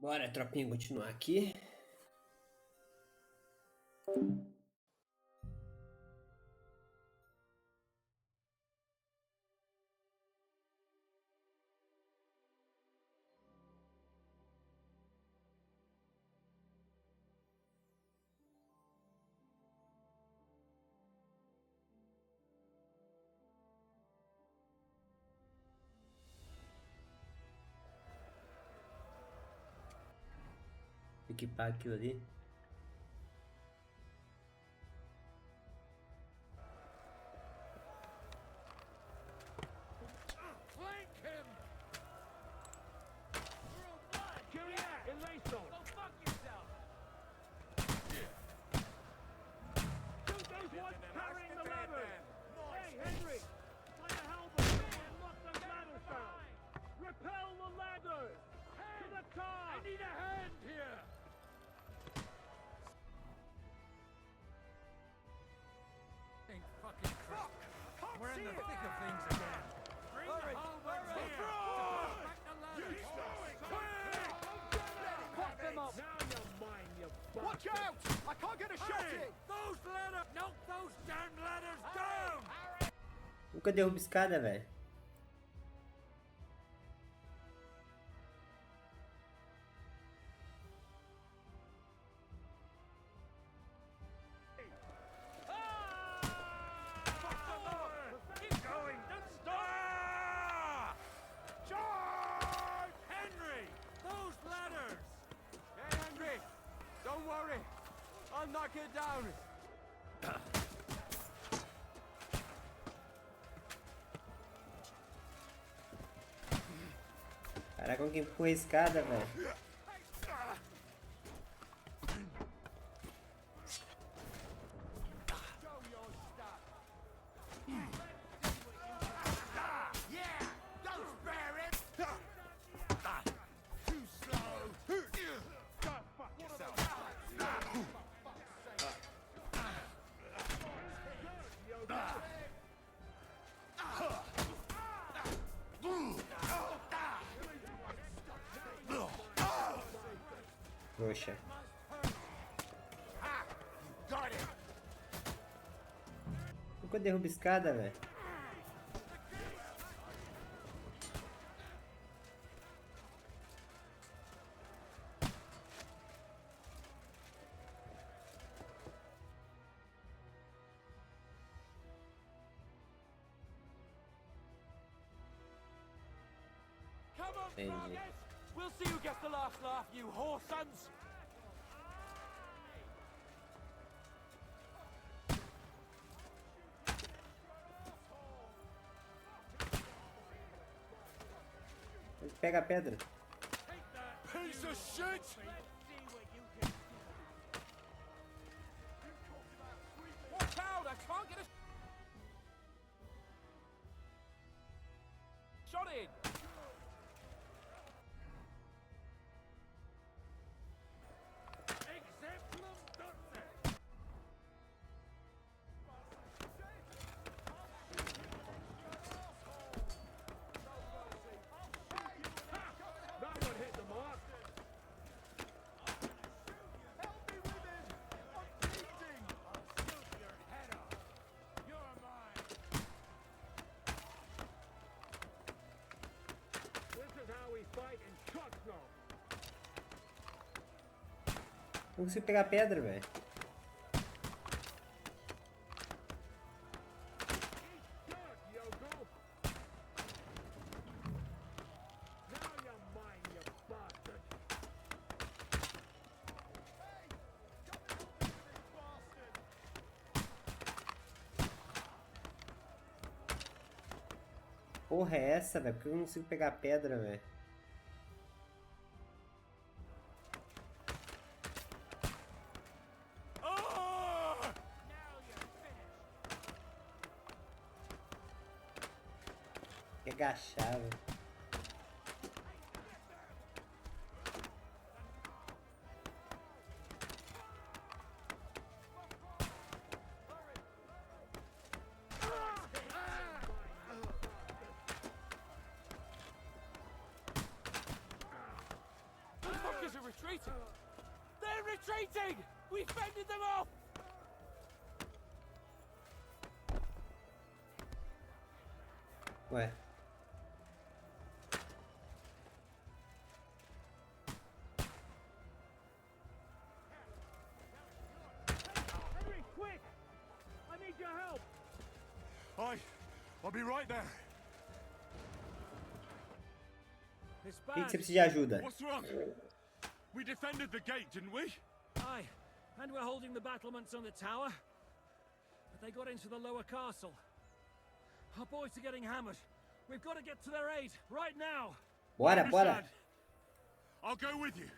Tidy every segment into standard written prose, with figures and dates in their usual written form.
Bora, tropinha, continuar aqui. Equipar aquilo ali. We're in the thick of things again. Bring the halberds here. Cut them up. Now you're mine, you bastard. Watch out! I can't get a shot in. Those ladders! Knock those damn ladders down! Nunca derruba escada, velho. Keep going! Don't stop! Charge! Henry! Those ladders! Hey, Henry! Don't worry. I'll knock it down. Caraca, como que empurra a escada, velho? Poxa. Nunca derruba escada, velho. Come on, Entendi. Vargas. We'll see who gets the last laugh, you whore sons. Ele pega a pedra. Piece of shit! Watch out! I can't get a shot in! Exemplum dulce! That one hit the mark. Help me with it! I'm bleeding! I'll shoot your head off! You're mine! This is how we fight in Chutno. Não consigo pegar a pedra, velho. Good, Yoko. Now you're mine, you bastard. Hey! Come and help me with this bastard! Porra é essa, velho? Por que eu não consigo pegar a pedra, velho? Now you're finished! Que agachar, velho. Fuckers Wait! They're retreating! We fended them off! Ué. Henry, quick! I need your help! I'll be right there. It's Por que bad. você precisa de ajuda? What's wrong? We defended the gate, didn't we? Aye, and we're holding the battlements on the tower. But they got into the lower castle. Our boys are getting hammered. We've got to get to their aid, right now! Bora, bora. Understand? I'll go with you.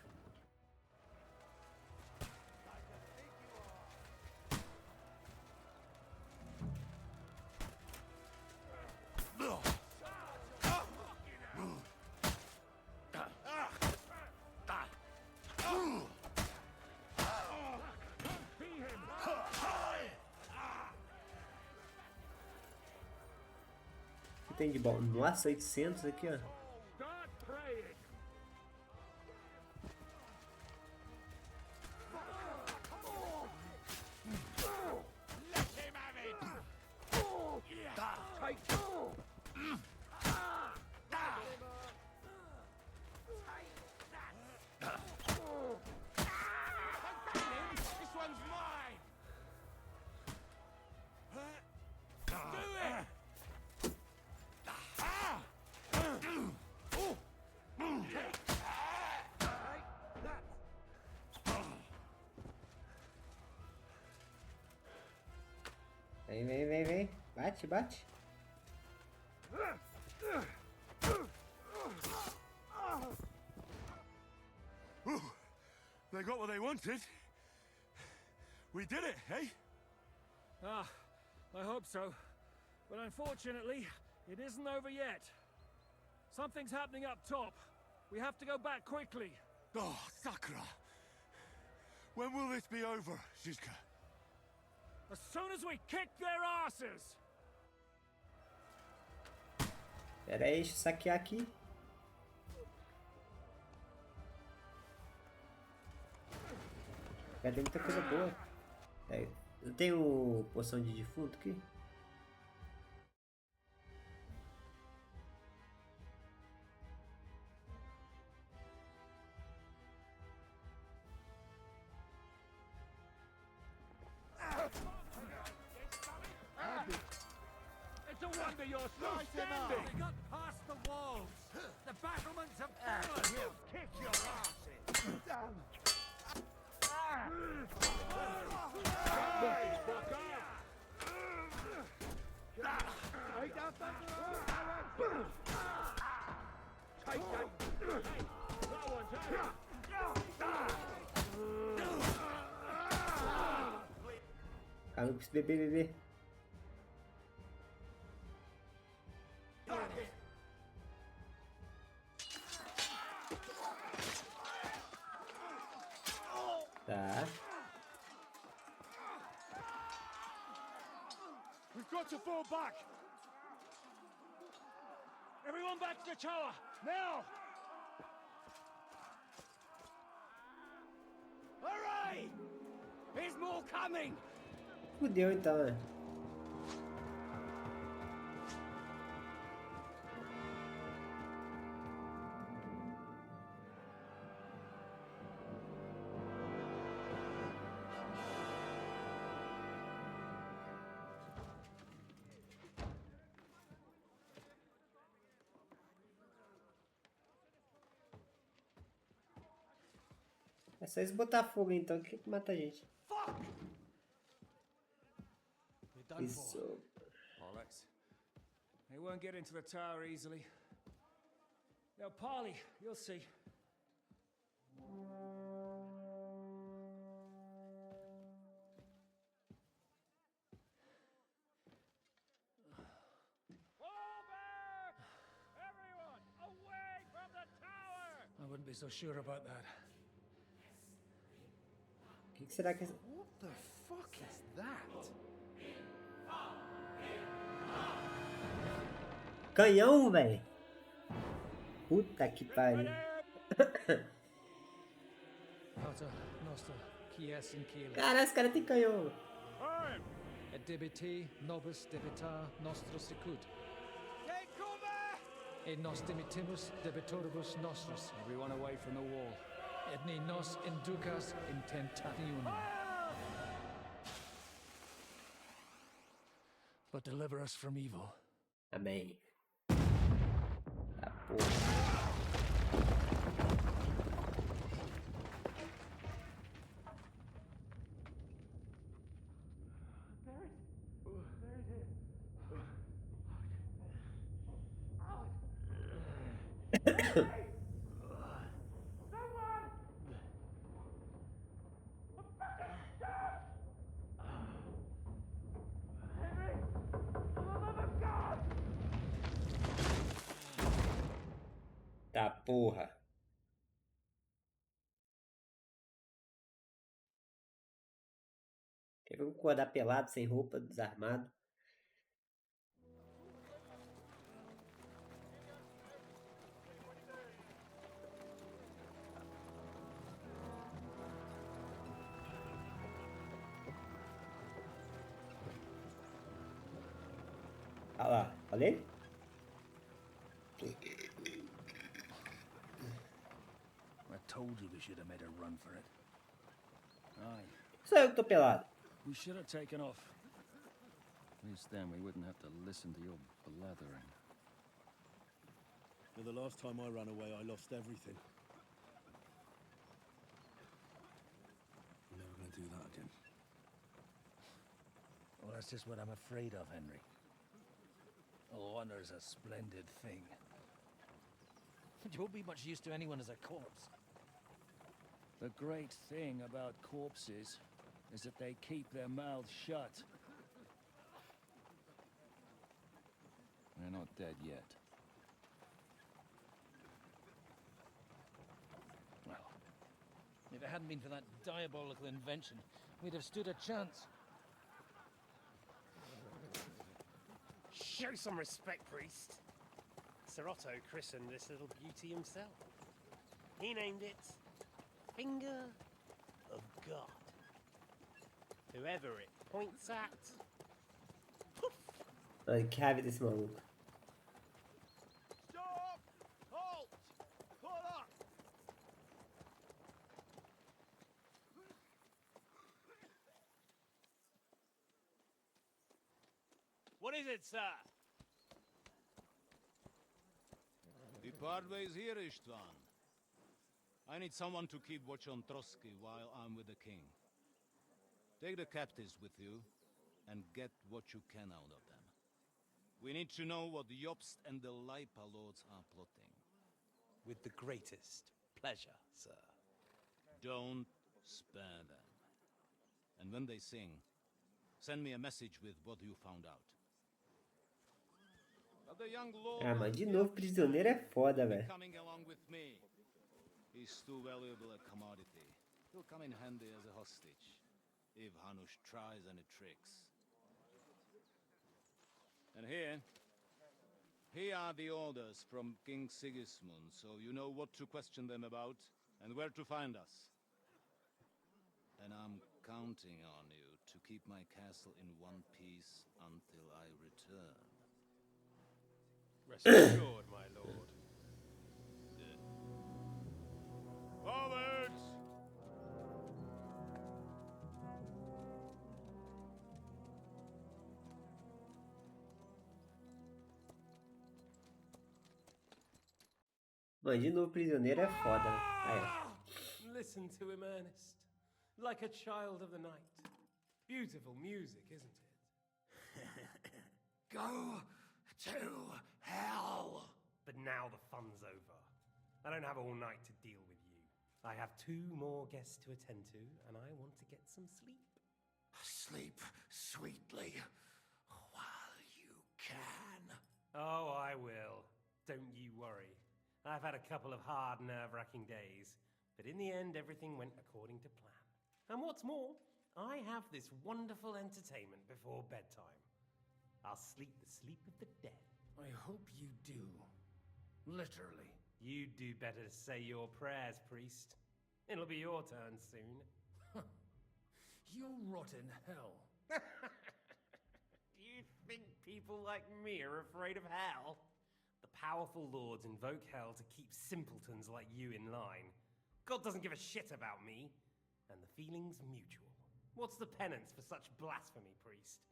O que tem de bom? Nossa, 800 aqui, ó. Start praying! Let him have it. This one's mine. Do it. Vem, vem, vem, vem. Bate, bate. They got what they wanted. We did it, eh? Ah, I hope so. But unfortunately, it isn't over yet. Something's happening up top. We have to go back quickly. Oh, Sakura. When will this be over, Shizuka? As soon as we kick their asses! Pera aí, deixa eu saquear aqui. Tem muita coisa boa. É, eu tenho poção de defunto aqui. It's a wonder you're still standing! They got past the walls! The battlements have fallen! He'll kick your asses! Calma, preciso beber, beber. Tá. We've got to fall back! Everyone back to the tower! Now! Hurry! There's more coming! Fudeu então, né? É só eles botar fogo então que mata a gente. Isso. Bollocks. They won't get into the tower easily. Now, Polly, you'll see. Fall back! Everyone, away from the tower! I wouldn't be so sure about that. O que será que é? What the fuck is that? Canhão, velho. Puta que pariu. Pater noster, qui es in cielo, Caralho, esse cara tem canhão. et debite nobis debitar nostra sicut. Et nos dimitimus debitoribus nostris. Everyone away from the wall. Et ne nos inducas in tentationem. But deliver us from evil. Amém. Tá porra. Tá porra. Quer ver um acordar pelado, sem roupa, desarmado? Olha lá, falei? I told you we should have made a run for it. Aye. Só eu que tô pelado. We should have taken off. At least then we wouldn't have to listen to your blathering. Well, the last time I ran away, I lost everything. I'm never going to do that again. Well, that's just what I'm afraid of, Henry. Honor's a splendid thing. You won't be much use to anyone as a corpse. The great thing about corpses is that they keep their mouths shut. They're not dead yet. Well, If it hadn't been for that diabolical invention, we'd have stood a chance. Show some respect, priest. Sir Otto christened this little beauty himself. He named it Finger of God. Whoever it points at, poof! Olha que raiva desse maluco. Stop! Halt! Pull up! What is it, sir? The Padway's here, Istvan. I need someone to keep watch on Trotsky while I'm with the king. Take the captives with you, and get what you can out of them. We need to know what the Jobst and the Leipa lords are plotting. With the greatest pleasure, sir. Don't spare them. And when they sing, send me a message with what you found out. But the young lord Ah, mas de novo, prisioneiro é foda, velho. coming along with me. He's too valuable a commodity. He'll come in handy as a hostage, if Hanush tries any tricks. And here are the orders from King Sigismund, so you know what to question them about and where to find us. And I'm counting on you to keep my castle in one piece until I return. Rest assured, my lord. Forwards! Mano, de novo, prisioneiro é foda, né? Aí, ó. Listen to him, Ernest. Like a child of the night. Beautiful music, isn't it? Go to hell! But now the fun's over. I don't have all night to deal with you. I have 2 more guests to attend to, and I want to get some sleep. Sleep sweetly while you can. Oh, I will. Don't you worry. I've had a couple of hard, nerve-wracking days, but in the end, everything went according to plan. And what's more, I have this wonderful entertainment before bedtime. I'll sleep the sleep of the dead. I hope you do. Literally. You'd do better to say your prayers, priest. It'll be your turn soon. You'll rot in hell. You think people like me are afraid of hell? The powerful lords invoke hell to keep simpletons like you in line. God doesn't give a shit about me, and the feeling's mutual. What's the penance for such blasphemy, priest?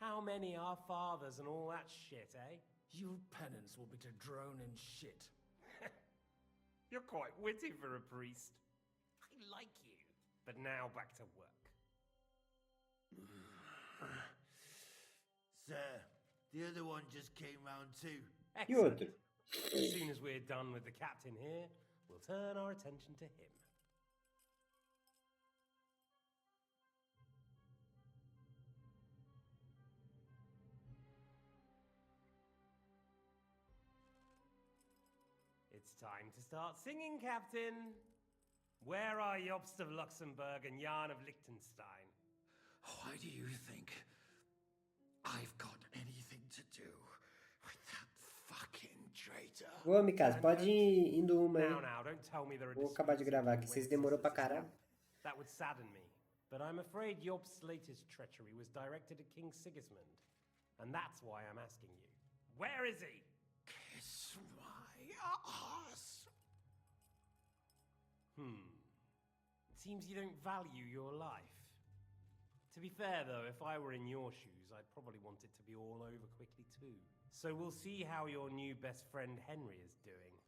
How many are fathers and all that shit, eh? Your penance will be to drown in shit. You're quite witty for a priest. I like you. But now back to work. Sir, the other one just came round too. E o outro? As soon as we're done with the captain here, we'll turn our attention to him. It's time to start singing, Captain. Where are Jobst of Luxembourg and Jan of Liechtenstein? Why do you think I've got anything to do with that fucking traitor? Ô, Mikasa, pode ir indo uma aí. Now, don't tell me there are Vou acabar de gravar aqui, vocês demorou pra caralho. That would sadden me. But I'm afraid Jobst's latest treachery was directed at King Sigismund. And that's why I'm asking you. Where is he? Kiss my ass. It seems you don't value your life. To be fair, though, if I were in your shoes, I'd probably want it to be all over quickly, too. So we'll see how your new best friend Henry is doing.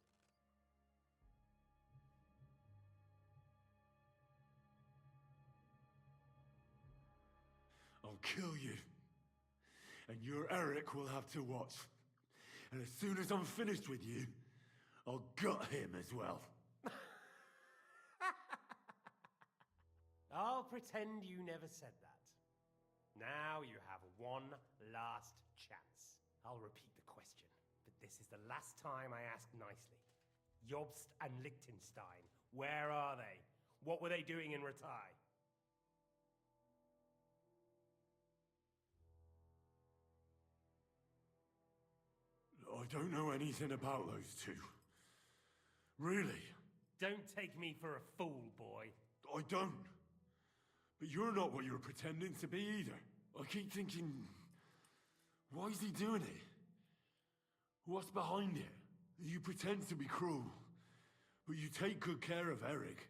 I'll kill you. And your Eric will have to watch. And as soon as I'm finished with you, I'll gut him as well. I'll pretend you never said that. Now you have one last chance. I'll repeat the question, but this is the last time I ask nicely. Jobst and Liechtenstein, where are they? What were they doing in Ratai? I don't know anything about those two. Really? Don't take me for a fool, boy. I don't. But you're not what you're pretending to be either. I keep thinking, why is he doing it? What's behind it? You pretend to be cruel, but you take good care of Eric.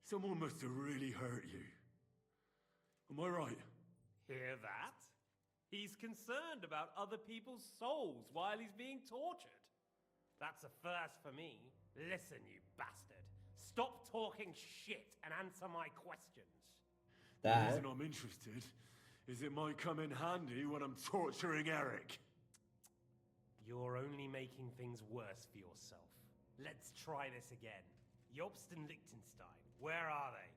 Someone must have really hurt you. Am I right? Hear that? He's concerned about other people's souls while he's being tortured. That's a first for me. Listen, you bastard. Stop talking shit and answer my questions. The Tá. reason I'm interested is it might come in handy when I'm torturing Eric. You're only making things worse for yourself. Let's try this again. Jobst and Liechtenstein, where are they?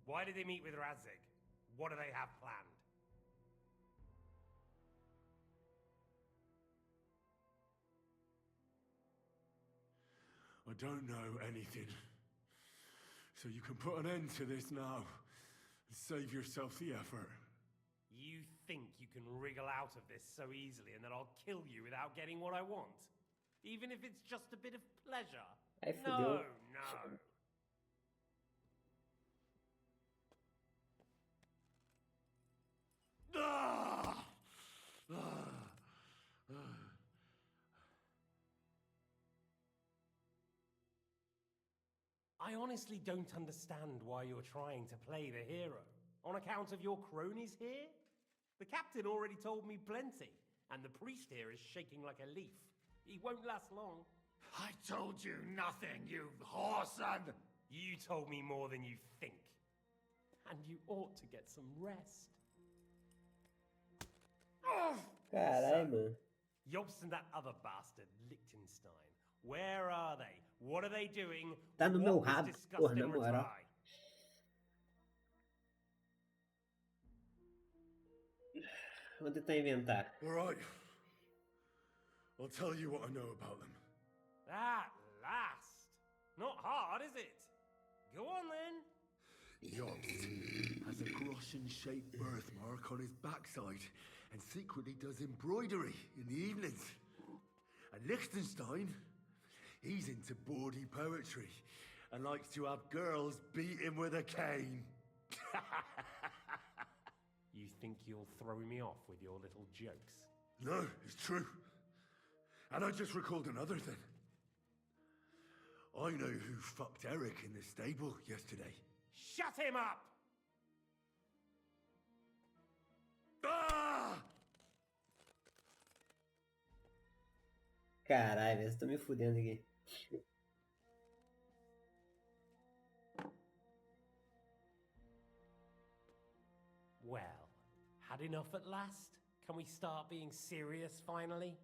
Why did they meet with Razig? What do they have planned? I don't know anything. So you can put an end to this now and save yourself the effort. You think you can wriggle out of this so easily and that I'll kill you without getting what I want? Even if it's just a bit of pleasure? Aí No, fudeu. no. Ah! I honestly don't understand why you're trying to play the hero. On account of your cronies here? The captain already told me plenty, and the priest here is shaking like a leaf. He won't last long. I told you nothing, you whoreson! You told me more than you think. And you ought to get some rest. Caralho, mano. Jobst and that other bastard, Liechtenstein. Where are they? What are they doing? Tá no meu What was rabo, discussed porra, in na moral. Ratai? Vou tentar inventar. All right. I'll tell you what I know about them. At last. Not hard, is it? Go on then. Jobst has a Groschen-shaped birthmark on his backside and secretly does embroidery in the evenings. And Liechtenstein, he's into bawdy poetry and likes to have girls beat him with a cane. You think you'll throw me off with your little jokes? No, it's true. And I just recalled another thing. I know who fucked Eric in the stable yesterday. Shut him up! Ah! Caralho, eu tô me fudendo aqui. Well, had enough at last? Can we start being serious finally?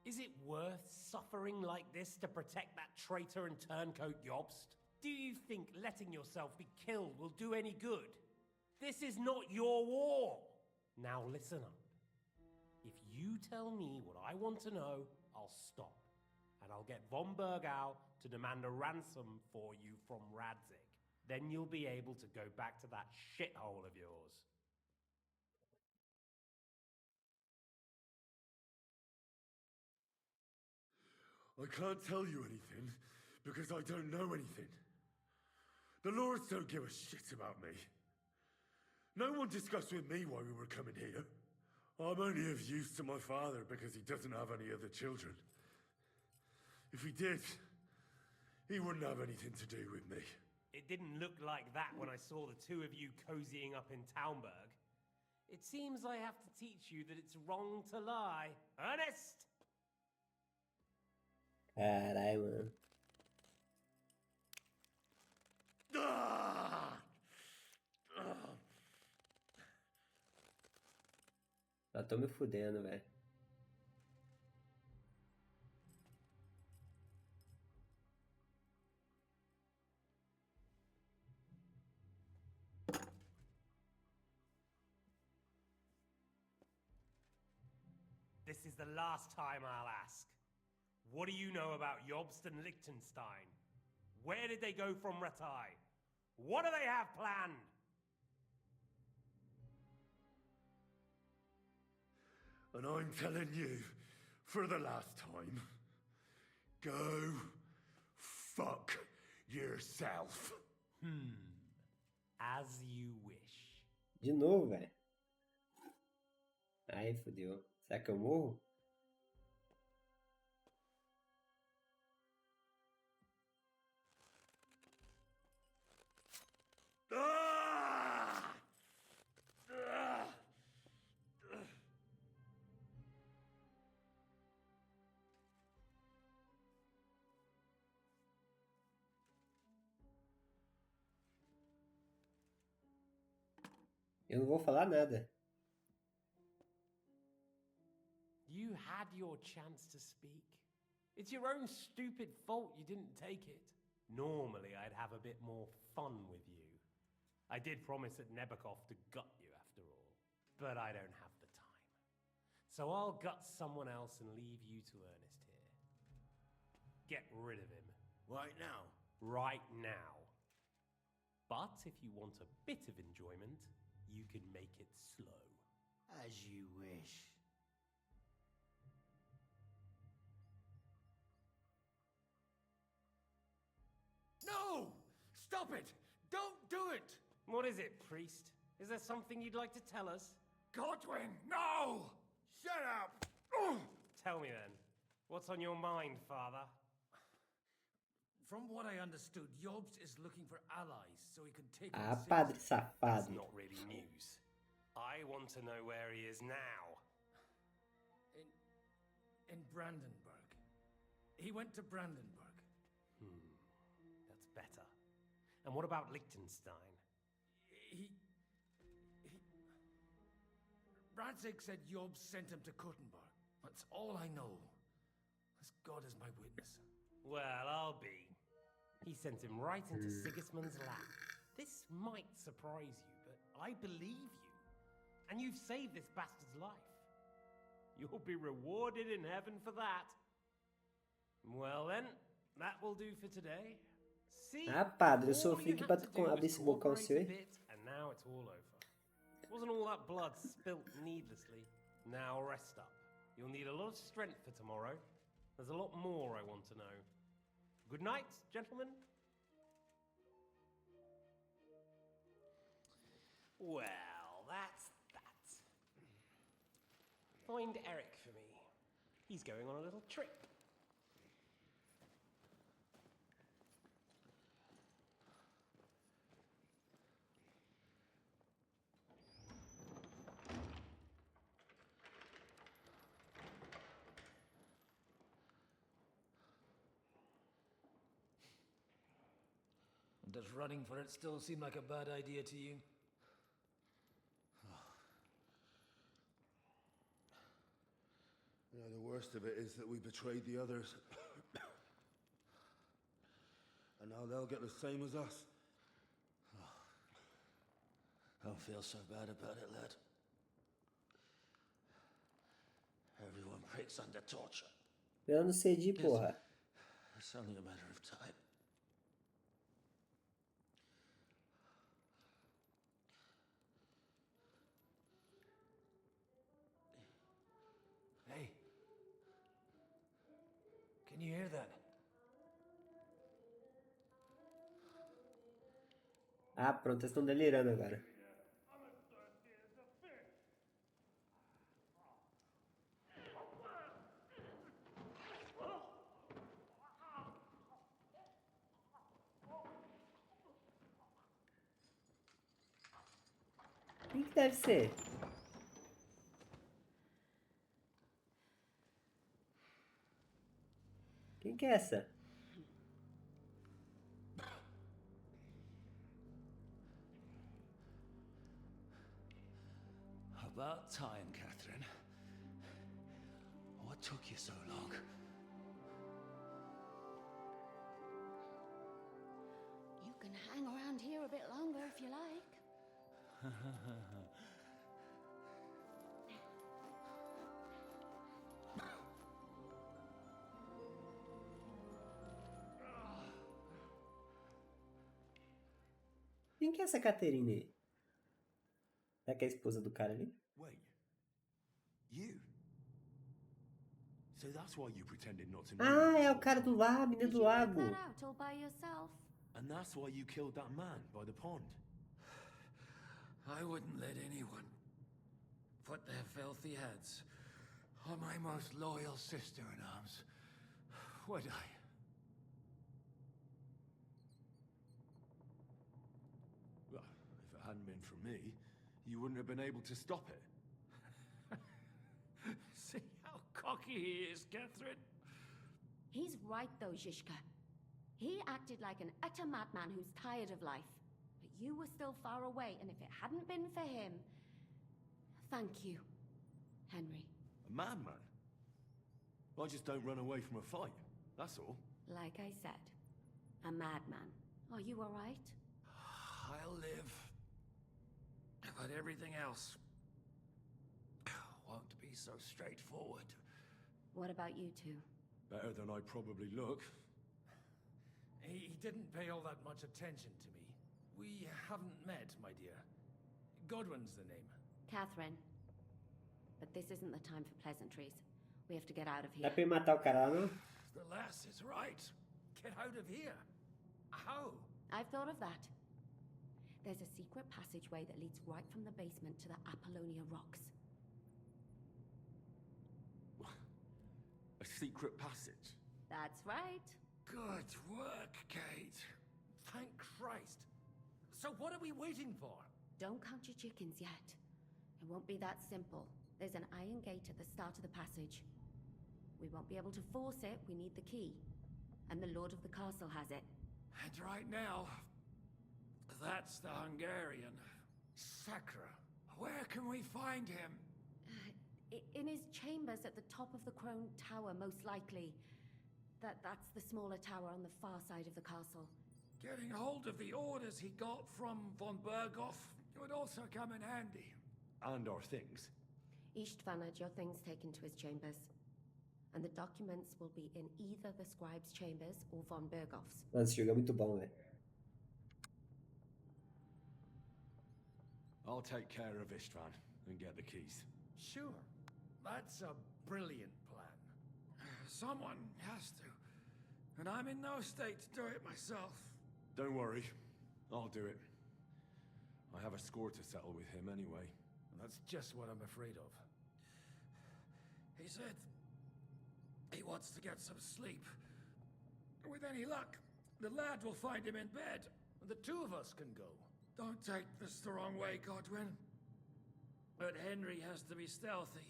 Is it worth suffering like this to protect that traitor and turncoat Jobst? Do you think letting yourself be killed will do any good? This is not your war! Now listen up. If you tell me what I want to know, I'll stop. And I'll get von Bergau to demand a ransom for you from Radzig. Then you'll be able to go back to that shithole of yours. I can't tell you anything because I don't know anything. The lords don't give a shit about me. No one discussed with me why we were coming here. I'm only of use to my father because he doesn't have any other children. If he did, he wouldn't have anything to do with me. It didn't look like that when I saw the two of you cozying up in Talmberg. It seems I have to teach you that it's wrong to lie. Ernest! Caralho, mano. Ah! Já tô me fudendo, velho. This is the last time I'll ask. What do you know about Jobst and Liechtenstein? Where did they go from Ratai? What do they have planned? And I'm telling you, for the last time, go fuck yourself. As you wish. De novo, velho. Aí, fodeu. Será que eu morro? Ah! Ah! Eu não vou falar nada. You had your chance to speak. It's your own stupid fault you didn't take it. Normally, I'd have a bit more fun with you. I did promise at Nebakov to gut you after all, but I don't have the time. So I'll gut someone else and leave you to Ernest here. Get rid of him. Right now. Right now. But if you want a bit of enjoyment, you can make it slow. As you wish. No! Stop it! Don't do it! What is it, priest? Is there something you'd like to tell us? Godwin, no! Shut up! Tell me then. What's on your mind, father? From what I understood, Jobst is looking for allies so he can take Ah, on padre Sicily. That's safado. not really news. I want to know where he is now. In Brandenburg. He went to Brandenburg. That's better. And what about Liechtenstein? Radzig said Jobst sent him to Kuttenberg. That's all I know. As God is my witness. Well, I'll be. He sent him right into Sigismund's lap. This might surprise you, but I believe you. And you've saved this bastard's life. You'll be rewarded in heaven for that. Well then, that will do for today. See? Ah, padre, eu all sofri you aqui had pra to tu do abrir was esse bocão cooperate seu a aí. bit, and now it's all over. Wasn't all that blood spilt needlessly. Now rest up. You'll need a lot of strength for tomorrow. There's a lot more I want to know. Good night, gentlemen. Well, that's that. Find Eric for me. He's going on a little trip. Does running for it still seem like a bad idea to you? You know, the worst of it is that we betrayed the others. And now they'll get the same as us. I don't feel so bad about it, lad. Everyone breaks under torture. Eu não cedi, porra. It's only a matter of time. Hey. Can you hear that? Ah, pronto, eles estão delirando agora. Quem que deve ser? Quem que é essa? About time, Catherine. What took you so long? You can hang around here a bit longer if you like. Quem que é essa Caterina aí? É que é a esposa do cara ali? Wait. You? So that's why you pretended not to know. Ah, é o cara do lago, menino do lago. That out all by yourself. And that's why you killed that man by the pond. I wouldn't let anyone put their filthy heads on my most loyal sister-in-arms, would I? Well, if it hadn't been for me, you wouldn't have been able to stop it. See how cocky he is, Catherine? He's right though, Zhishka. He acted like an utter madman who's tired of life. But you were still far away, and if it hadn't been for him... Thank you, Henry. A madman? I just don't run away from a fight, that's all. Like I said, a madman. Are you all right? I'll live. But everything else won't be so straightforward. What about you two? Better than I probably look. He didn't pay all that much attention to me. We haven't met, my dear. Godwin's the name. Catherine. But this isn't the time for pleasantries. We have to get out of Dá here. pra ir matar o cara lá, não? The lass is right. Get out of here. How? I've thought of that. There's a secret passageway that leads right from the basement to the Apollonia rocks. A secret passage? That's right. Good work, Kate. Thank Christ. So what are we waiting for? Don't count your chickens yet. It won't be that simple. There's an iron gate at the start of the passage. We won't be able to force it, we need the key. And the Lord of the Castle has it. And right now, that's the Hungarian. Sakra. Where can we find him? In his chambers at the top of the Crone Tower, most likely. That's the smaller tower on the far side of the castle. Getting hold of the orders he got from von Berghoff would also come in handy. And our things. Istvan had your things taken to his chambers. And the documents will be in either the scribe's chambers or von Berghoff's. Mano, esse jogo é muito bom, velho. I'll take care of Istvan and get the keys. Sure. That's a brilliant plan. Someone has to. And I'm in no state to do it myself. Don't worry. I'll do it. I have a score to settle with him anyway. That's just what I'm afraid of. He said he wants to get some sleep. With any luck, the lad will find him in bed. The two of us can go. Don't take this the wrong way, Godwin. But Henry has to be stealthy,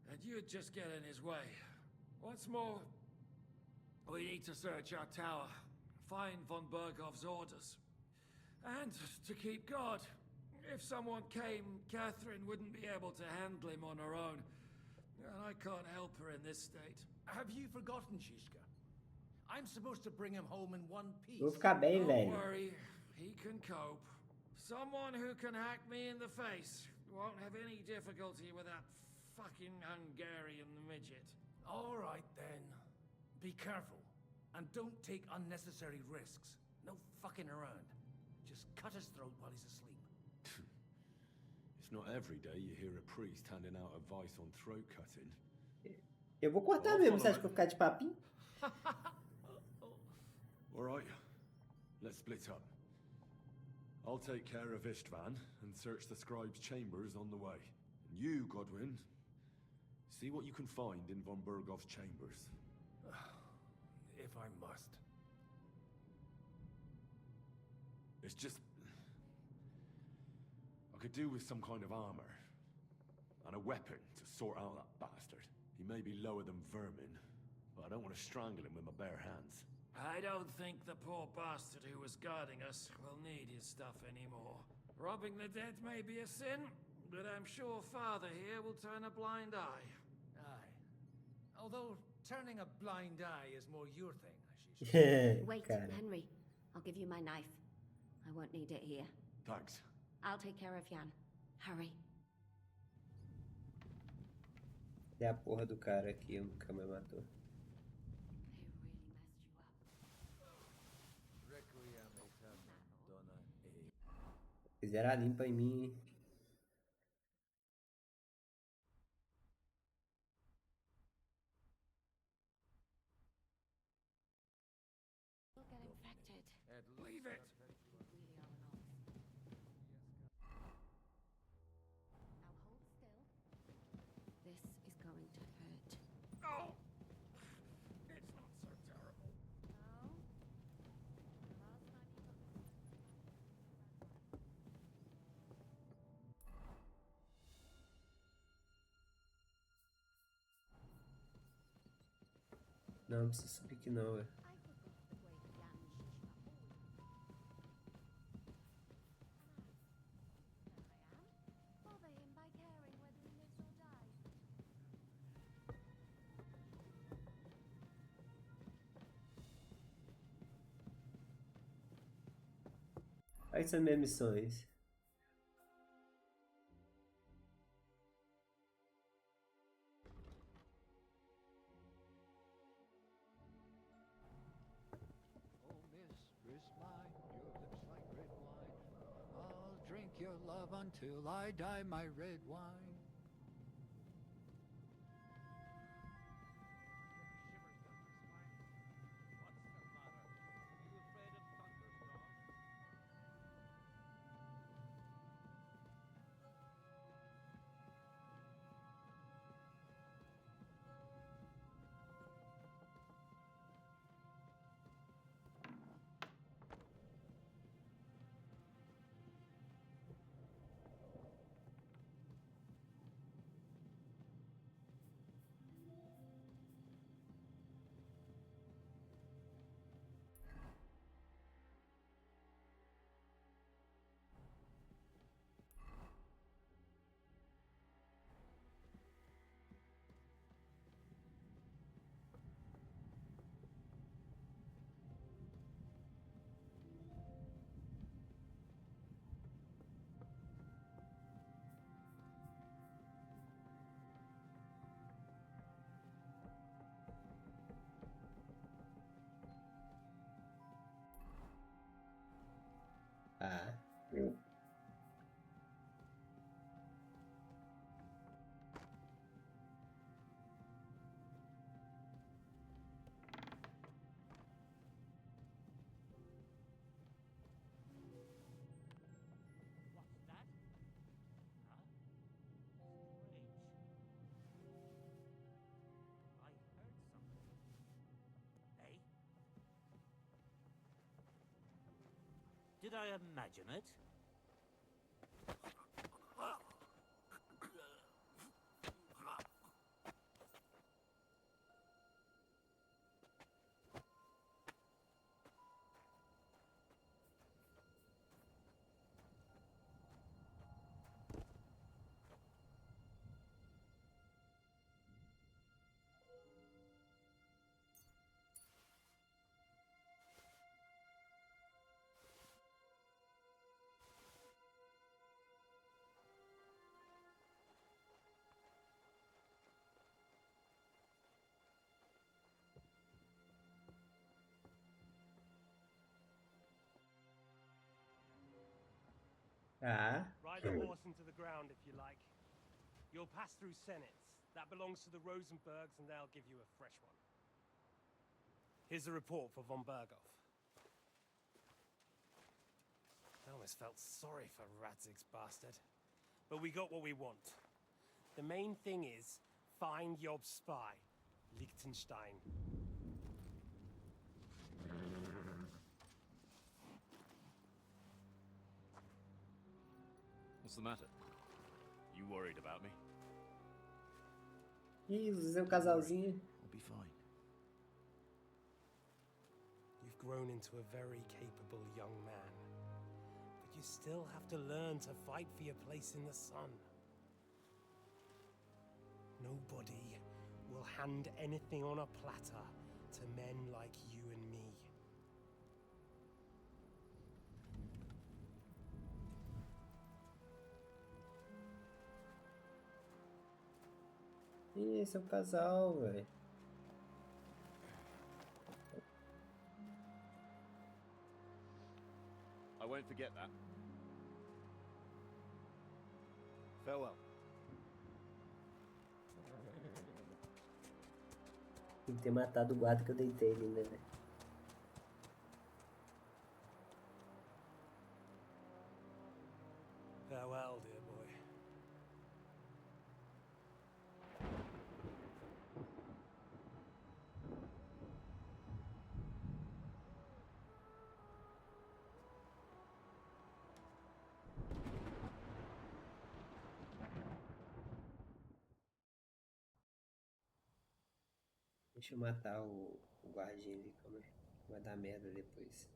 and you'd just get in his way. What's more, we need to search our tower, find von Bergov's orders. And to keep guard. If someone came, Catherine wouldn't be able to handle him on her own. And I can't help her in this state. Have you forgotten, Shishka? I'm supposed to bring him home in one piece. Vou ficar bem, Don't velho. worry, he can cope. Someone who can hack me in the face won't have any difficulty with that fucking Hungarian midget. All right, then. Be careful. And don't take unnecessary risks. No fucking around. Just cut his throat while he's asleep. It's not every day you hear a priest handing out advice on throat cutting. Eu vou cortar mesmo, você acha que eu vou ficar de papinho? Alright, let's split up. I'll take care of Istvan and search the scribe's chambers on the way. And you, Godwin, see what you can find in von Bergov's chambers. If I must. It's just... I could do with some kind of armor. And a weapon to sort out that bastard. He may be lower than vermin, but I don't want to strangle him with my bare hands. I don't think the poor bastard who was guarding us will need his stuff anymore. Robbing the dead may be a sin, but I'm sure Father here will turn a blind eye. Aye. Although turning a blind eye is more your thing, Ashish. Wait, Cara. Henry. I'll give you my knife. I won't need it here. Thanks. I'll take care of Jan. Hurry. É a porra do cara que o Kama matou. Fizeram a limpa em mim, hein? We'll get infected. Leave it! Now hold still. This is going to hurt. Oh! It's not so terrible. No. The last time you got Não, não precisa subir aqui não, velho. I forgot the great Jan Shishka. There I am. Bother him by caring whether he lives or dies. Aí são minhas missões. Oh, mistress mine, your lips like red wine. I'll drink your love until I die, my red wine. Ah. did I imagine it? Tá. Ride the horse into the ground if you like. You'll pass through Senates. That belongs to the Rosenbergs, and they'll give you a fresh one. Here's the report for von Berghoff. I almost felt sorry for Radzig's bastard. But we got what we want. The main thing is, find Job's spy, Liechtenstein. What's the matter? You worried about me? Ih, vocês é um casalzinho. I'll be fine. You've grown into a very capable young man. But you still have to learn to fight for your place in the sun. Nobody will hand anything on a platter to men like you and me. Ih, esse é um casal, velho. I won't forget that. Farewell. Tem que ter matado o guarda que eu deitei ali, né, velho? Farewell, dear boy. Deixa eu matar o guardinha ali, calma aí. Vai dar merda depois.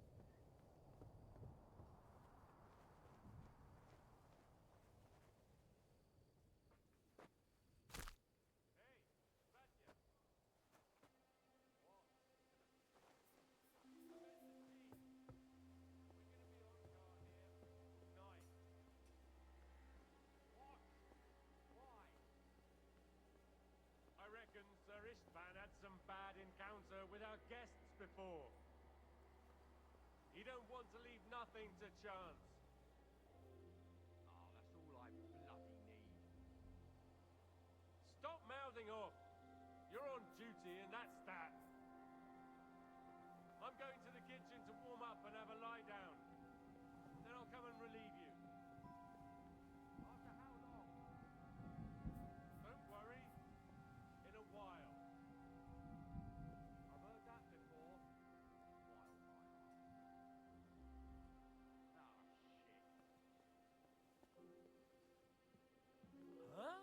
I reckon Sir Istvan had some bad encounter with our guests before. He don't want to leave nothing to chance. Oh, that's all I bloody need. Stop mouthing off. You're on duty and that's that. I'm going to the kitchen to warm up and have a lie down. Then I'll come and relieve you. After how long? Don't worry. In a while. I've heard that before. Huh?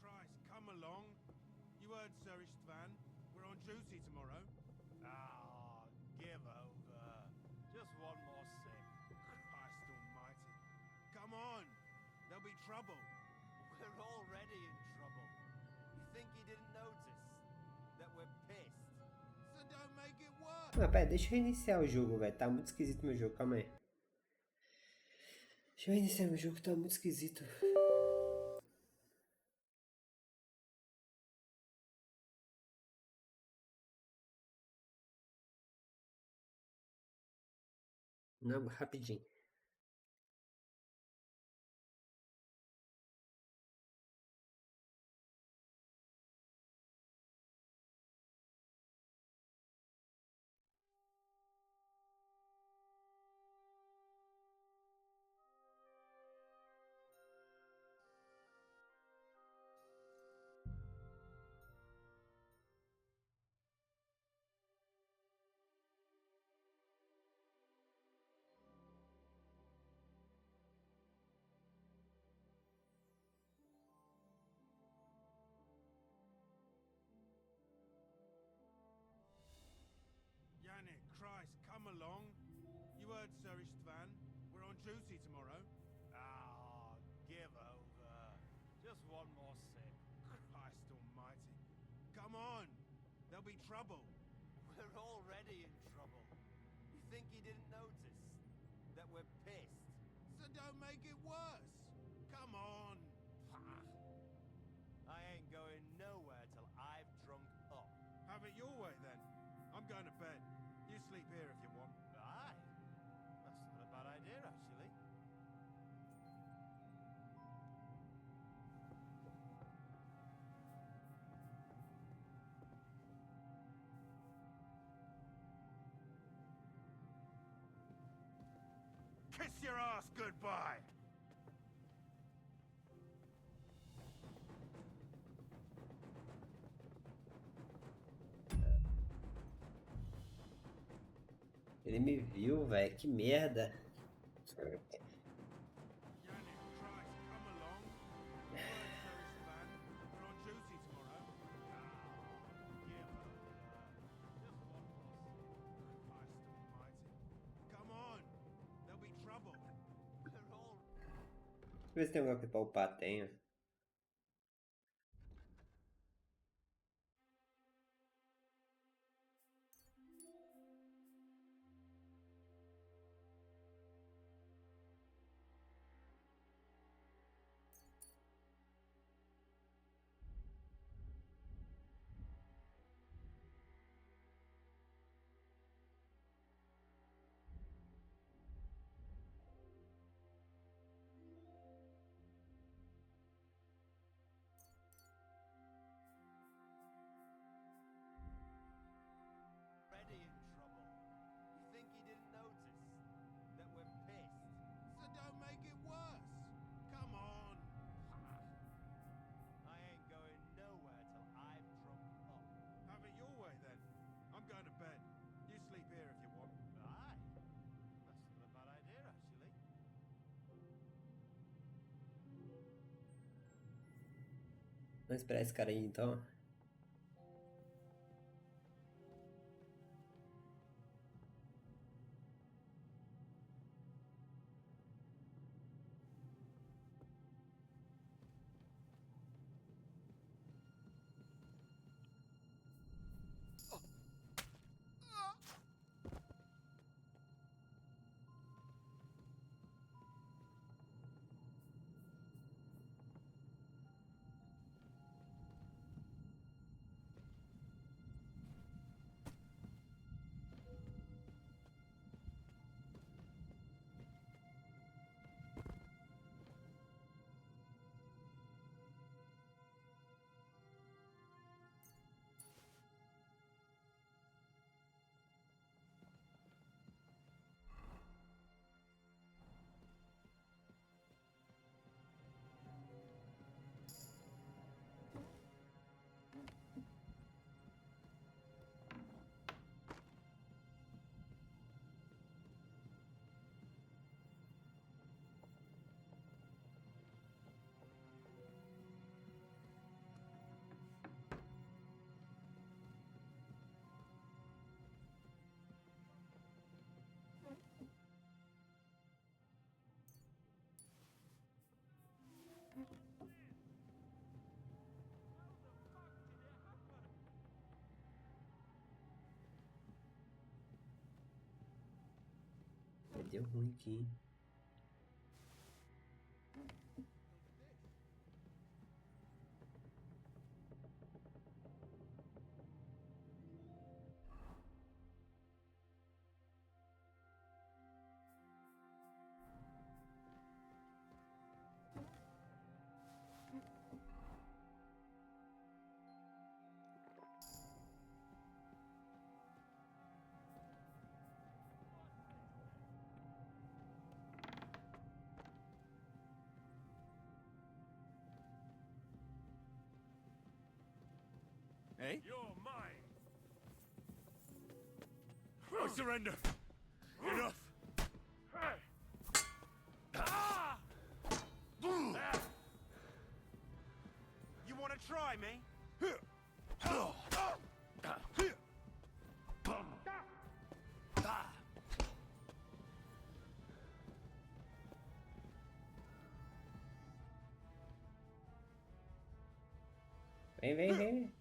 Christ, come along. You heard Sir Istvan. We're on duty tomorrow. Ah, give over. Just one more sip. Christ almighty. Come on. There'll be trouble. We're already in trouble. You think he didn't notice that we're pissed? So don't make it worse. Ah, pera, deixa eu reiniciar o jogo, velho. Tá muito esquisito meu jogo, calma aí. Deixa eu reiniciar meu jogo, tá muito esquisito. Não, rapidinho. Yannick, Christ, come along. You heard Sir Istvan. We're on duty tomorrow. Ah, give over. Just one more sip. Christ almighty. Come on. There'll be trouble. We're already in trouble. You think he didn't notice? That we're pissed? So don't make it worse. Come on. I ain't going nowhere till I've drunk up. Have it your way then. I'm going to bed. You sleep here if you want. Aye. That's not a bad idea, actually. Kiss your ass goodbye. Ele me viu, velho. Que merda. Yannick, Christ, come along. You heard Sir Istvan. We're on duty tomorrow. Give over. Just one more sip. Christ almighty. Come on. There'll be trouble. We're all... Deixa eu ver se tem alguma coisa pra upar. Tenho. already in trouble. You think he didn't notice? That we're pissed? So don't make it worse. Come on. I ain't going nowhere till I've drunk up. Have it your way then. I'm going to bed. You sleep here if you want. Aye. That's not a bad idea, actually. Vamos esperar esse cara aí então. Deu ruim aqui, hein? Eh? You're mine. I surrender. Enough. You want to try me? Vem, vem, vem.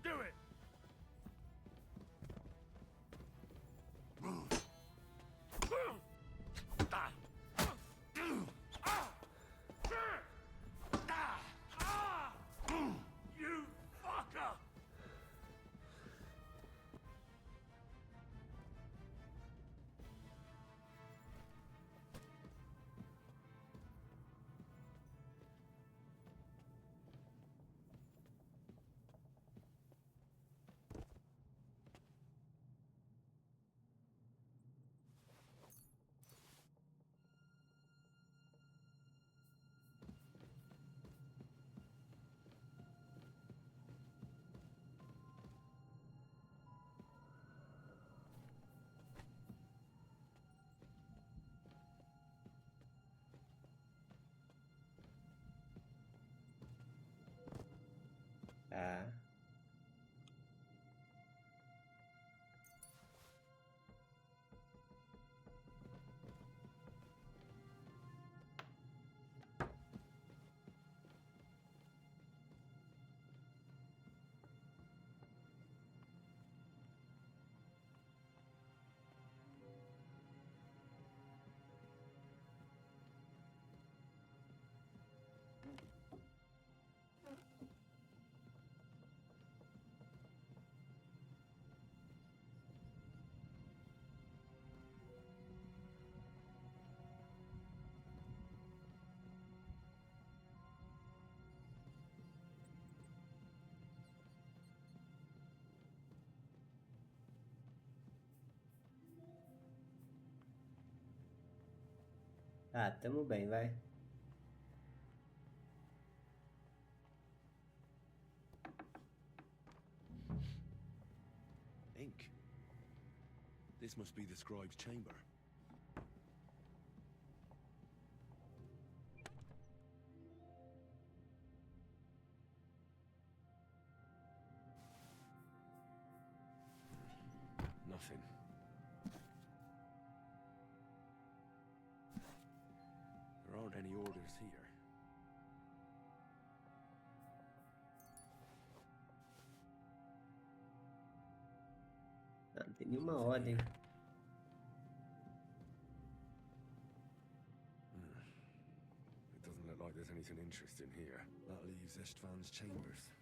Do it. You fucker! Tá. Ah, tamo bem, vai. Ink. This must be the scribe's chamber. Nothing. There aren't any orders here. Não tem nenhuma ordem. It doesn't look like there's anything interesting here. That leaves Istvan's chambers.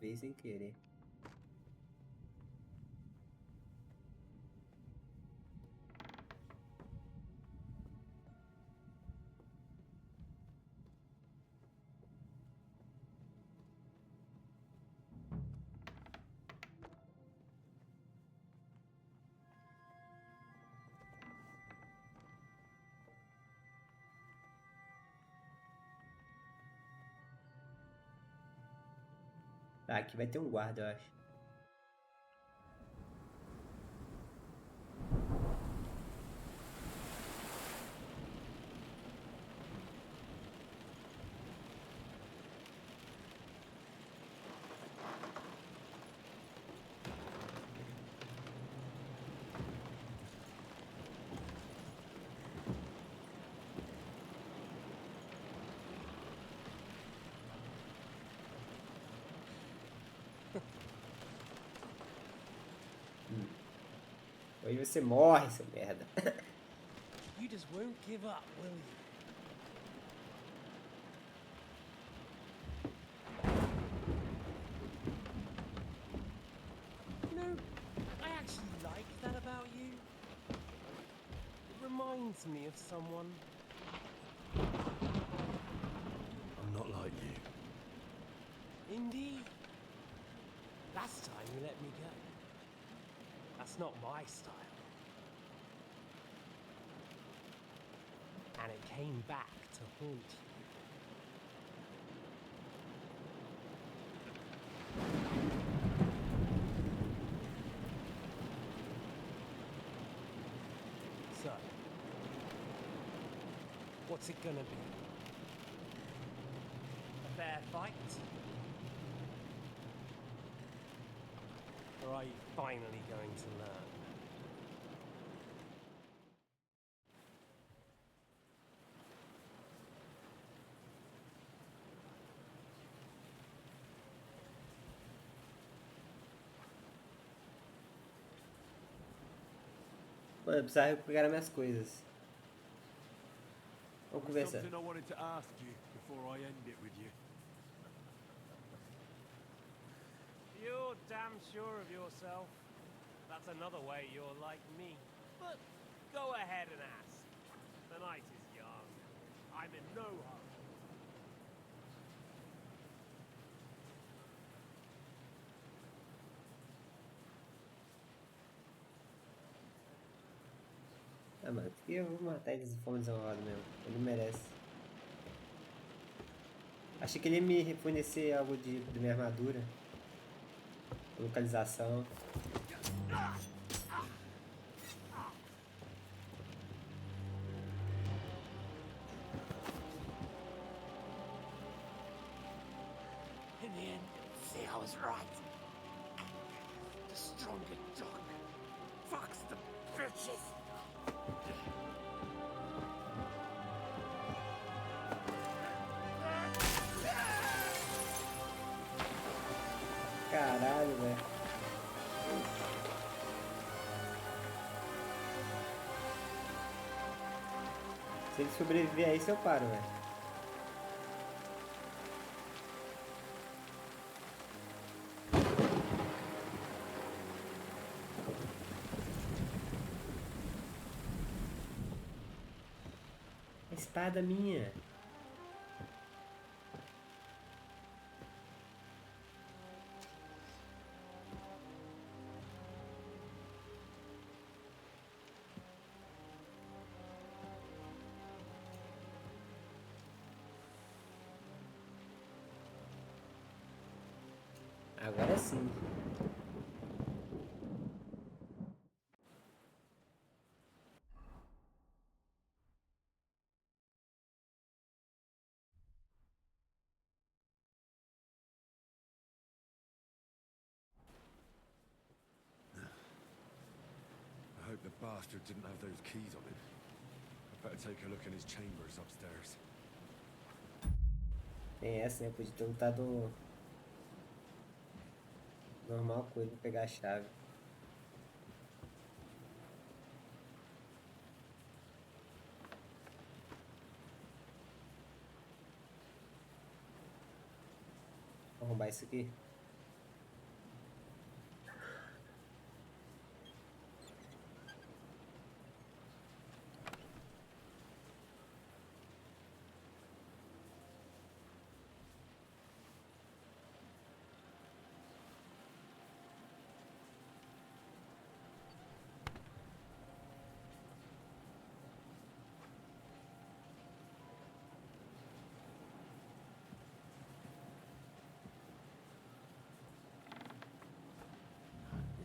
Fez sem querer. Tá, aqui vai ter um guarda, eu acho. Hoje você morre, seu merda. You just won't give up, will you? You know, I actually like that about reminds me of someone. I'm not like you. Indeed. Last time you let me go. That's not my style. And it came back to haunt you. So, what's it gonna be? A fair fight? Or are you finally going to learn? Mano, eu precisava pegar minhas coisas. Vamos conversar. Something I wanted to ask you before I end it with you. You're damn sure of yourself. That's another way you're like me. But go ahead and ask. The night is young. I'm in no hurry. Ah, mano, por que eu vou matar ele de forma desenrolada mesmo? Ele merece. Achei que ele ia me fornecer algo de minha armadura. Localização. In the end, see, I was right. The stronger dog. Fucks the bitches. Caralho, velho. Se ele sobreviver a isso, eu paro, velho. A espada minha. Agora sim. I hope the bastard didn't have those keys on him. I better take a look in his chambers upstairs. Tem essa, né? Podia ter lutado normal com ele pra pegar a chave. Vou arrombar isso aqui.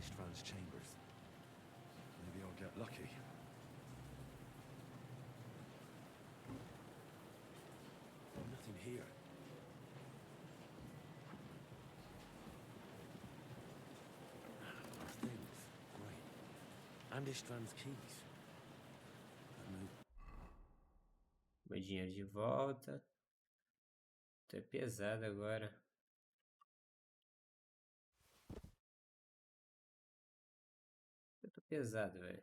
Istvan's chambers. Maybe I'll get lucky. Nothing here. Things. Great. And Istvan's keys. Meu dinheiro de volta. Tô pesado agora. Eu tô pesado, velho.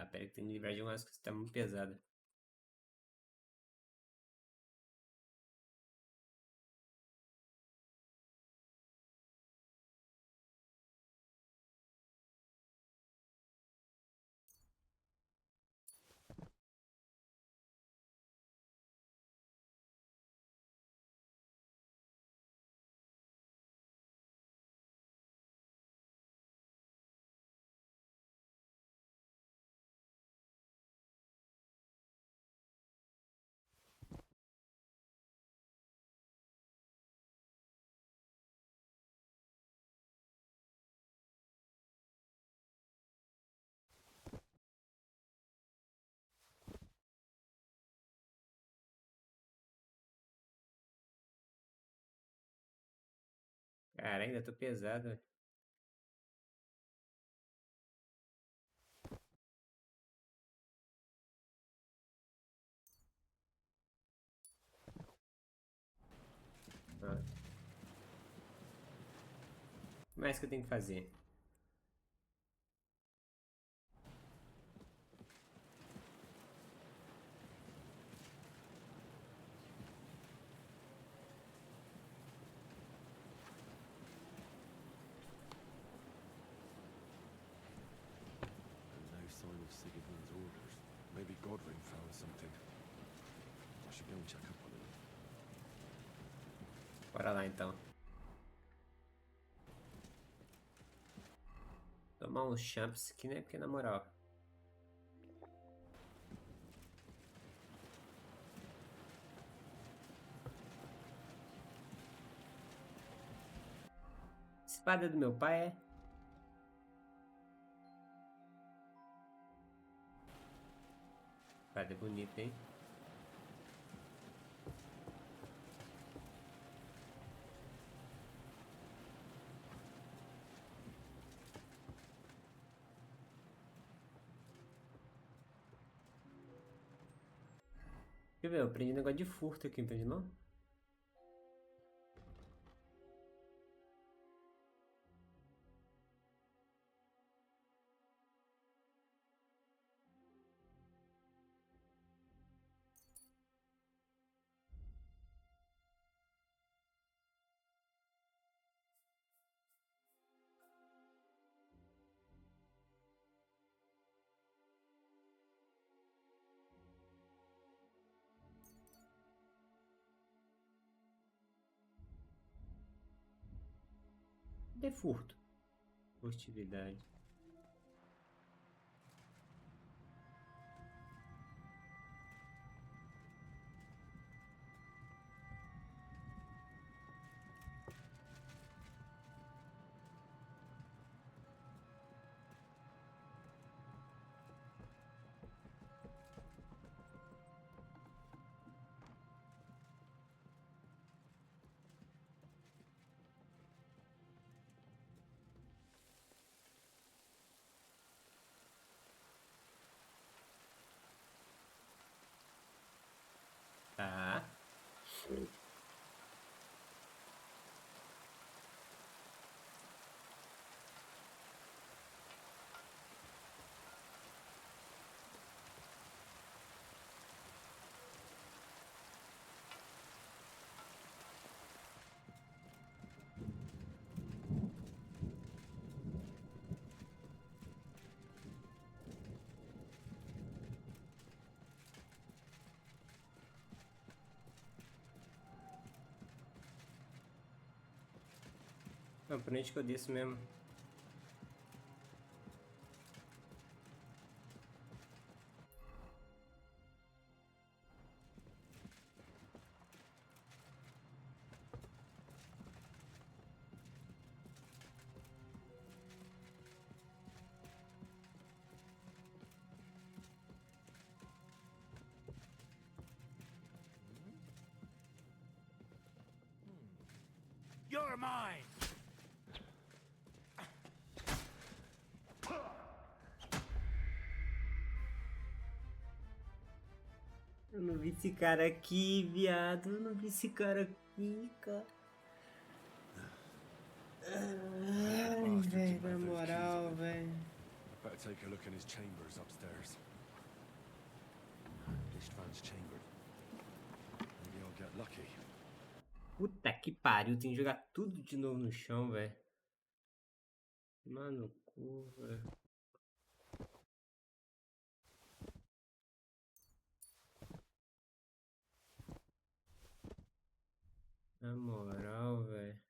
Tá, pera que tem que livrar de umas coisas que tá muito pesada. Cara, ainda tô pesado, velho. Ah. O que mais que eu tenho que fazer? No sign of Sigismund's orders. Maybe Godwin found something. I should go and check up on him. Bora lá então. Tomar uns champs aqui, né? Porque na moral. Espada do meu pai é. Espada bonita, hein? Deixa eu ver, eu aprendi um negócio de furto aqui, aprendi não? De furto. Furtividade. Tá. Não, por onde que eu desço mesmo? You're mine! Eu não vi esse cara aqui, viado. Eu não vi esse cara aqui, cara. Ai, velho, na moral, velho. Better take a look in his chambers upstairs. Ishtvan's chamber. Maybe I'll get lucky. Puta que pariu, tem que jogar tudo de novo no chão, velho. Mano, curva. Na moral, velho.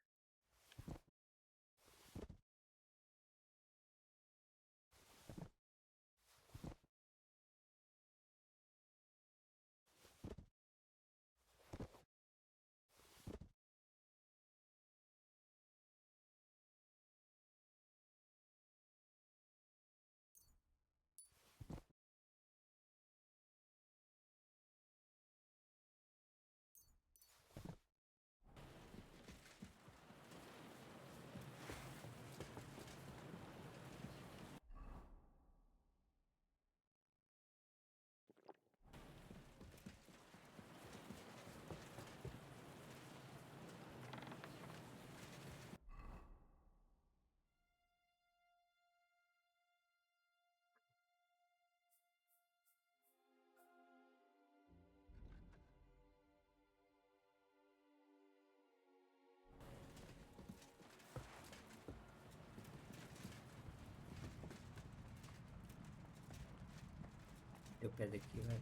Deu pé daqui, velho.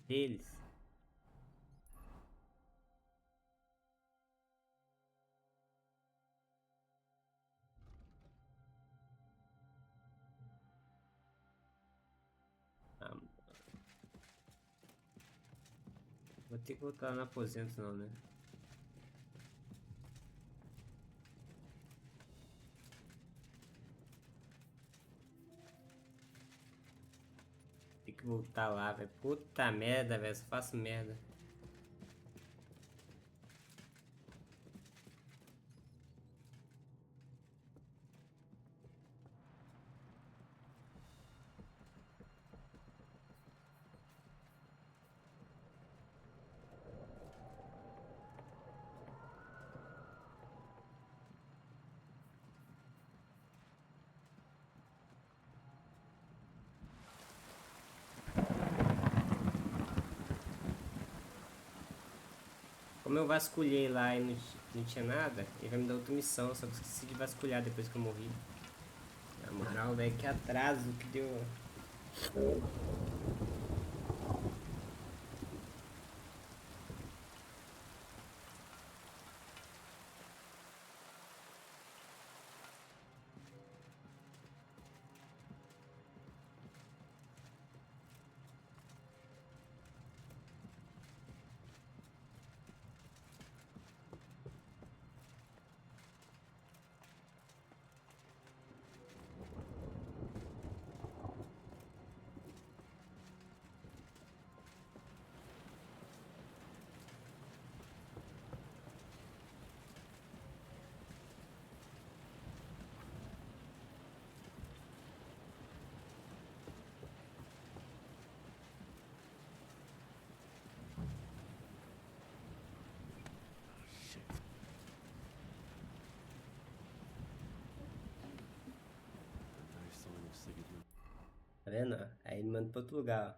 Deles. Vou ter que voltar lá no aposento não, né? Tem que voltar lá, velho. Puta merda, velho. Só faço merda. Como eu vasculhei lá e não tinha nada, ele vai me dar outra missão, só que esqueci de vasculhar depois que eu morri. Na moral, velho, que atraso que deu. Tá vendo? Aí ele manda pra outro lugar, ó.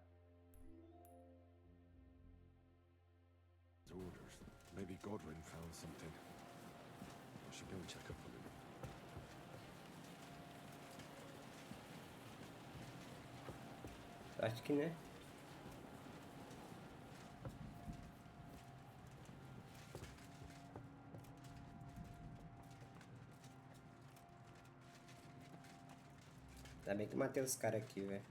Orders. Maybe Godwin found something. I should go and check up on him. Acho que né. Ainda bem que eu matei os caras aqui, velho.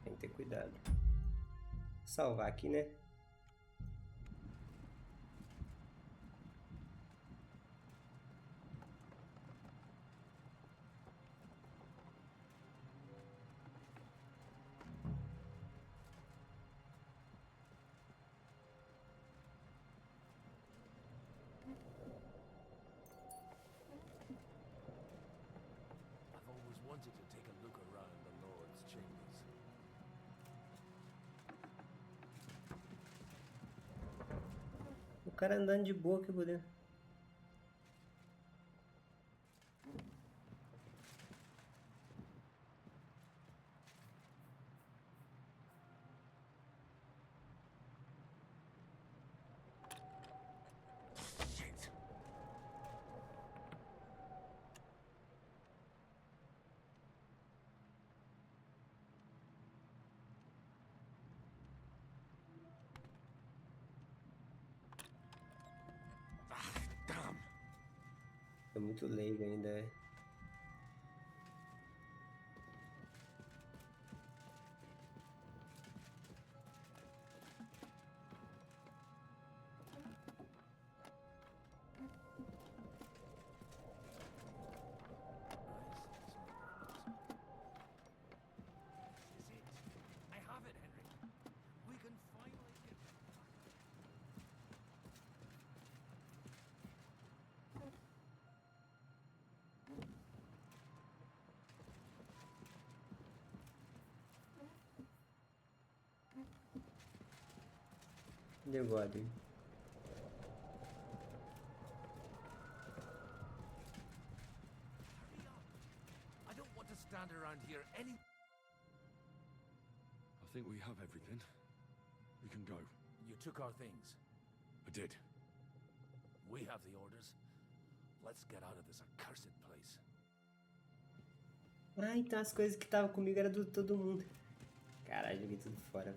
Tem que ter cuidado. Salvar aqui, né? I've always wanted to take a look around the Lord's chambers. O cara andando de boa aqui por dentro. Tô muito leigo ainda, é. I have it, Henry. We can finally get... Cadê o God? I don't want to stand around here any... I think we have everything. We can go. You took our things. I did. We have the orders. Let's get out of this accursed place. Ah, então as coisas que estavam comigo eram do todo mundo. Caralho, joguei tudo fora.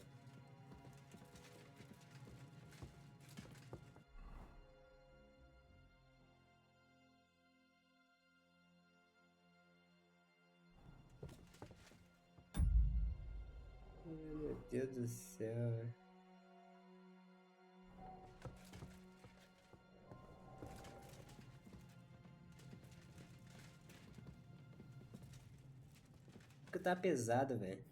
Meu Deus do céu, velho. Porque tá pesado, velho.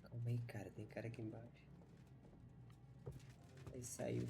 Calma aí, cara. Tem cara aqui embaixo. Aí saiu.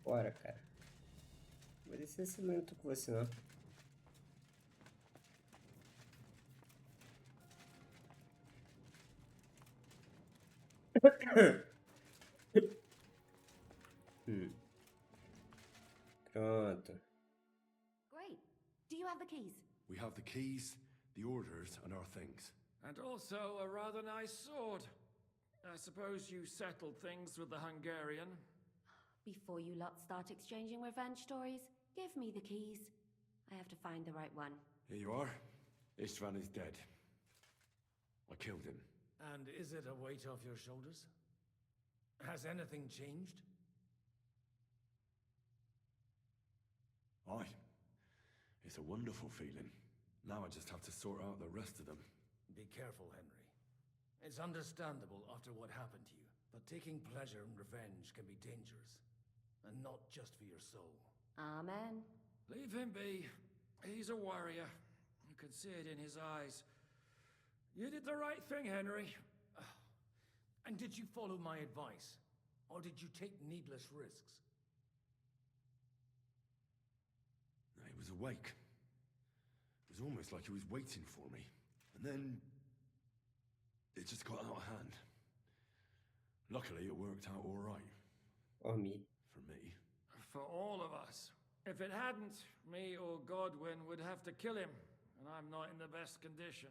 Bora, cara. Vou descer esse lento com você, não. keys? We have the keys, the orders, and our things. And also a rather nice sword. I suppose you settled things with the Hungarian. Before you lot start exchanging revenge stories, give me the keys. I have to find the right one. Here you are. Istvan is dead. I killed him. And is it a weight off your shoulders? Has anything changed? Aye. It's a wonderful feeling. Now I just have to sort out the rest of them. Be careful, Henry. It's understandable after what happened to you, but taking pleasure in revenge can be dangerous. And not just for your soul. Amen. Leave him be. He's a warrior. You can see it in his eyes. You did the right thing, Henry. And did you follow my advice? Or did you take needless risks? He was awake. It was almost like he was waiting for me. And then... it just got out of hand. Luckily, it worked out all right. Or me. For me. For all of us. If it hadn't, me or Godwin would have to kill him. And I'm not in the best condition.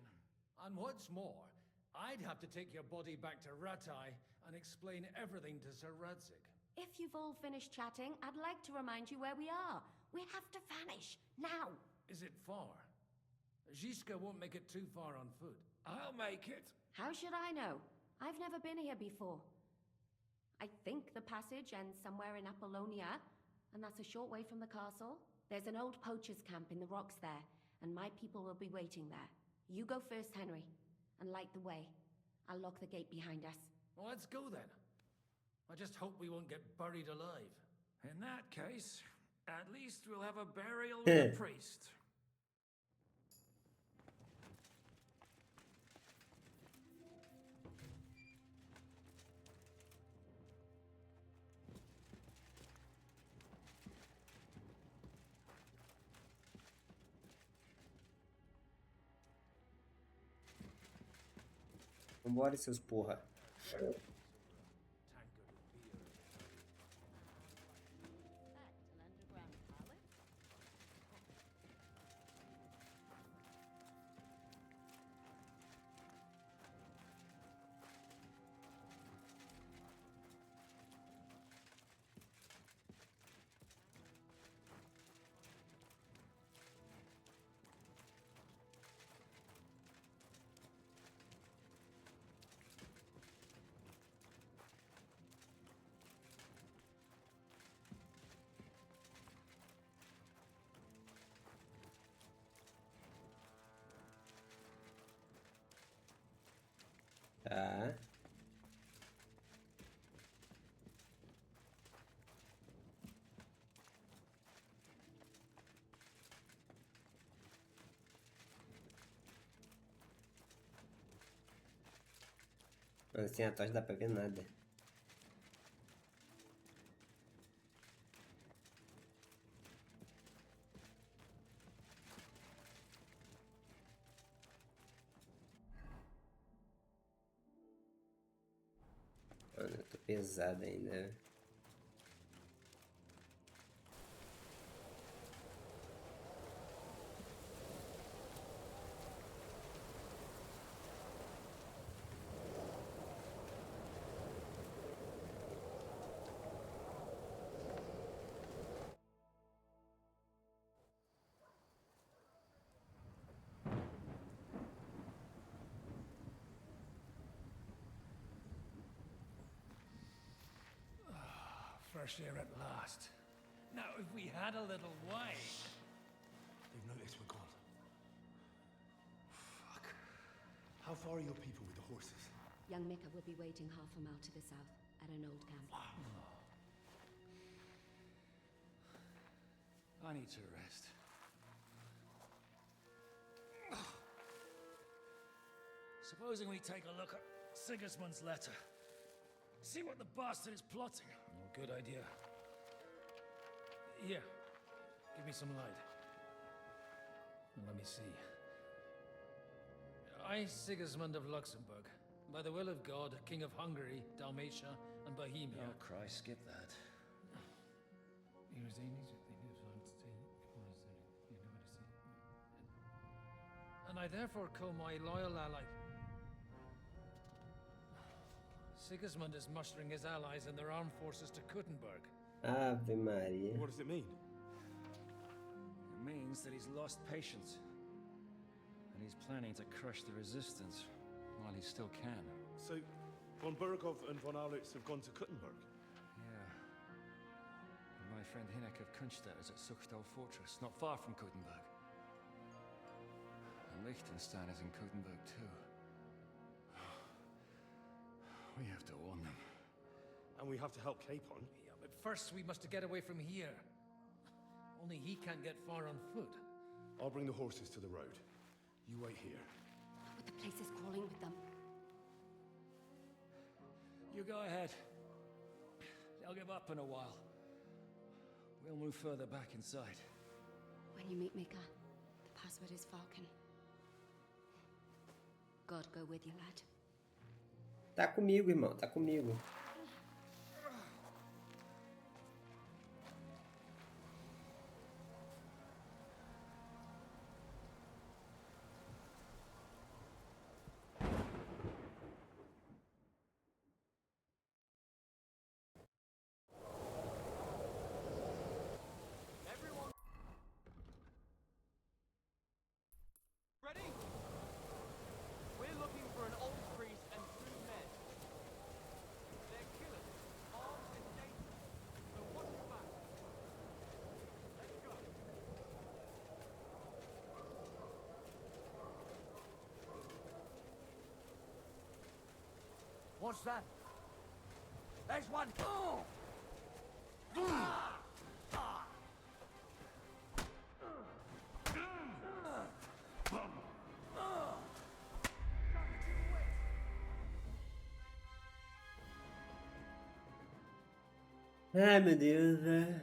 And what's more, I'd have to take your body back to Ratai and explain everything to Sir Radzig. If you've all finished chatting, I'd like to remind you where we are. We have to vanish, now. Is it far? Zizka won't make it too far on foot. I'll make it. How should I know? I've never been here before. I think the passage ends somewhere in Apollonia, and that's a short way from the castle. There's an old poacher's camp in the rocks there, and my people will be waiting there. You go first, Henry, and light the way. I'll lock the gate behind us. Well, let's go then. I just hope we won't get buried alive. In that case, at least we'll have a burial with a priest. Vambora, seus porra. Tá. Mas assim atrás não dá pra ver nada. Mano, eu tô pesado ainda. Fresh air at last. Now, if we had a little wine... They've noticed we're gone. Fuck. How far are your people with the horses? Young Mika will be waiting half a mile to the south, at an old camp. I need to rest. Supposing we take a look at Sigismund's letter. See what the bastard is plotting. Good idea. Here, give me some light. Let me see. I, Sigismund of Luxembourg, by the will of God, King of Hungary, Dalmatia, and Bohemia. Oh, Christ, skip that. and I therefore call my loyal ally. Sigismund is mustering his allies and their armed forces to Kuttenberg. Ave Maria. What does it mean? It means that he's lost patience. And he's planning to crush the resistance while he still can. So, von Burgov and von Aulitz have gone to Kuttenberg? Yeah. And my friend Hinnek of Kunstadt is at Suchtal Fortress, not far from Kuttenberg. And Liechtenstein is in Kuttenberg too. We have to warn them. And we have to help Capon? Yeah, but first we must get away from here. Only he can't get far on foot. I'll bring the horses to the road. You wait here. But the place is crawling with them. You go ahead. They'll give up in a while. We'll move further back inside. When you meet Mika, the password is Falcon. God go with you, lad. Tá comigo, irmão. Tá comigo. Ready? We're looking for an old priest and 2 men. They're killers, armed and dangerous. So watch your back. Let's go. What's that? There's one! Ai, meu Deus, velho.